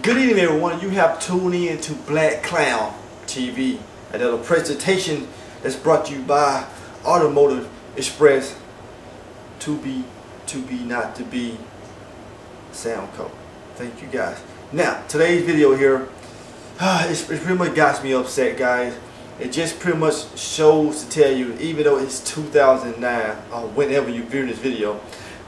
Good evening, everyone. You have tuned in to Black Clown TV, another presentation that's brought to you by Automotive Express. To be, not to be. Sound code. Thank you, guys. Now, today's video here, it pretty much got me upset, guys. It just pretty much shows to tell you, even though it's 2009, whenever you view this video,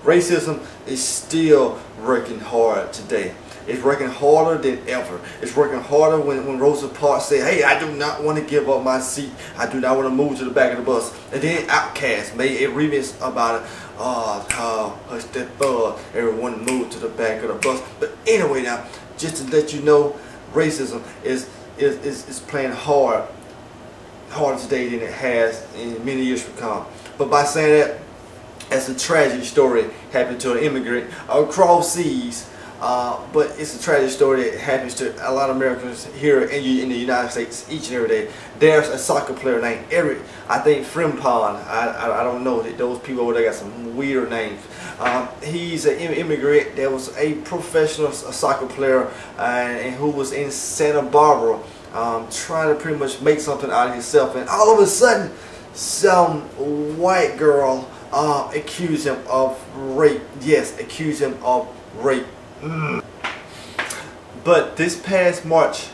racism is still working hard today. It's working harder than ever. It's working harder when Rosa Parks said, "Hey, I do not want to give up my seat. I do not want to move to the back of the bus." And then Outkast made a remix about it. Hush that buzz. Everyone moved to the back of the bus. But anyway, now, just to let you know, racism is playing harder today than it has in many years to come. But by saying that, that's a tragic story happened to an immigrant across seas. But it's a tragic story that happens to a lot of Americans here in the United States each and every day. There's a soccer player named Eric, I think Frimpong. I don't know, those people over there got some weird names. He's an immigrant that was a professional soccer player and who was in Santa Barbara trying to pretty much make something out of himself. And all of a sudden, some white girl accused him of rape. Yes, accused him of rape. But this past March,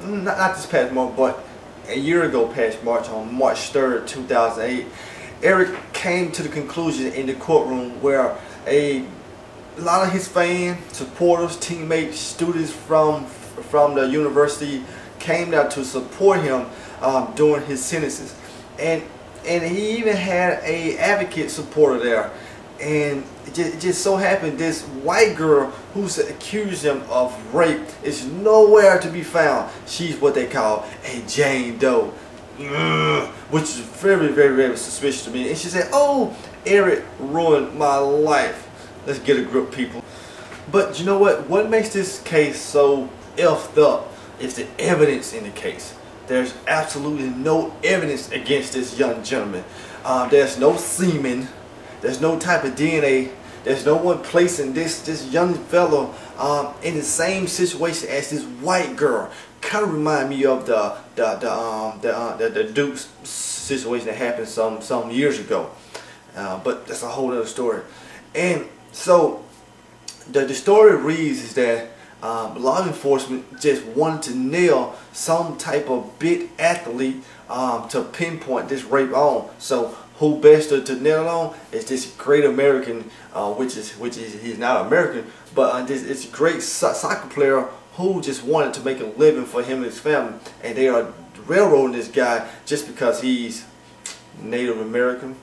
not this past March, but a year ago past March, on March 3rd, 2008, Eric came to the conclusion in the courtroom where a lot of his fans, supporters, teammates, students from the university came out to support him during his sentences. And he even had a advocate supporter there. And it just so happened this white girl who's accused him of rape is nowhere to be found. She's what they call a Jane Doe, which is very, very, very suspicious to me. And she said, "Oh, Eric ruined my life." Let's get a grip, people. But you know what? What makes this case so effed up is the evidence in the case. There's absolutely no evidence against this young gentleman. There's no semen. There's no type of DNA. There's no one placing this young fellow in the same situation as this white girl. Kind of remind me of the Duke's situation that happened some years ago. But that's a whole other story. And so the story reads is that law enforcement just wanted to nail some type of big athlete to pinpoint this rape on. So who best to nail it on is this great American, which is he's not American, but it's a great soccer player who just wanted to make a living for him and his family, and they are railroading this guy just because he's Native American,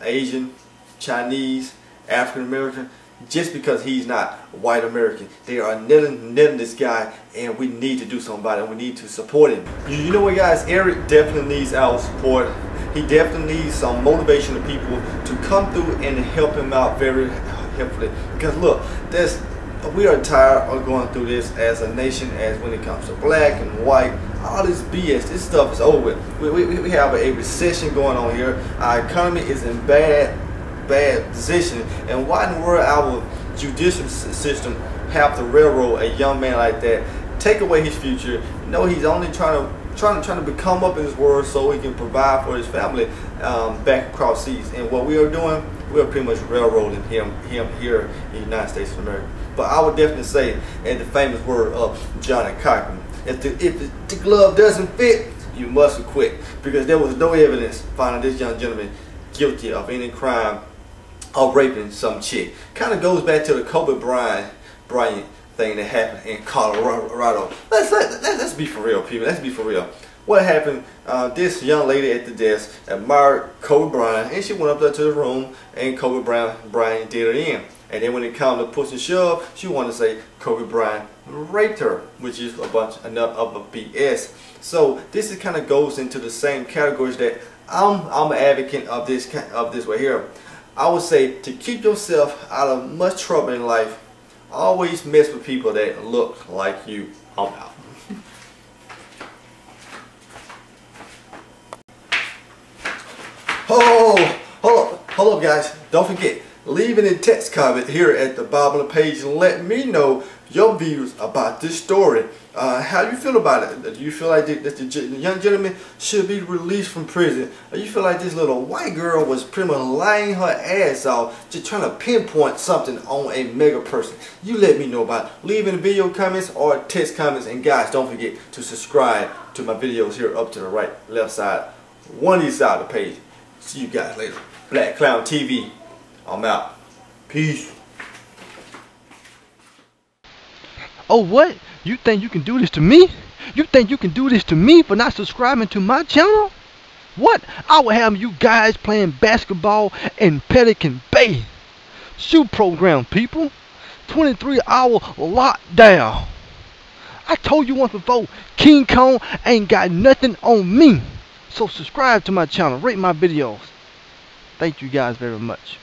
Asian, Chinese, African American. Just because he's not white American, they are nailing this guy, and we need to do something about it. We need to support him. You know what, guys? Eric definitely needs our support. He definitely needs some motivation of people to come through and help him out very helpfully. Because look, we are tired of going through this as a nation, as when it comes to black and white. All this BS, this stuff is over with. We have a recession going on here. Our economy is in bad position, and why in the world our judicial system have to railroad a young man like that, take away his future? You know, he's only trying to become up in this world so he can provide for his family back across seas. And what we are doing, we are pretty much railroading him here in the United States of America. But I would definitely say, in the famous word of Johnny Cochran, if the glove doesn't fit, you must quit, because there was no evidence finding this young gentleman guilty of any crime of raping some chick. Kind of goes back to the Kobe Bryant thing that happened in Colorado. Let's be for real, people. Let's be for real. What happened? This young lady at the desk admired Kobe Bryant, and she went up there to the room, and Kobe Bryant did her in. And then when it comes to push and shove, she wanted to say Kobe Bryant raped her, which is enough of a BS. So this kind of goes into the same categories that I'm an advocate of this right here. I would say, to keep yourself out of much trouble in life, always mess with people that look like you. I'm out. Oh, hold up, guys. Don't forget, leave it in text comment here at the bottom of the page and let me know your views about this story. How you feel about it? Do you feel like that the young gentleman should be released from prison? Or you feel like this little white girl was pretty much lying her ass off, just trying to pinpoint something on a mega person? You let me know about it. Leave in the video comments or text comments. And guys, don't forget to subscribe to my videos here up to the right, left side, one of these side of the page. See you guys later. Black Clown TV. I'm out. Peace. Oh, what? You think you can do this to me? You think you can do this to me for not subscribing to my channel? What? I will have you guys playing basketball in Pelican Bay. Shoot program, people. 23-hour lockdown. I told you once before, King Kong ain't got nothing on me. So subscribe to my channel. Rate my videos. Thank you guys very much.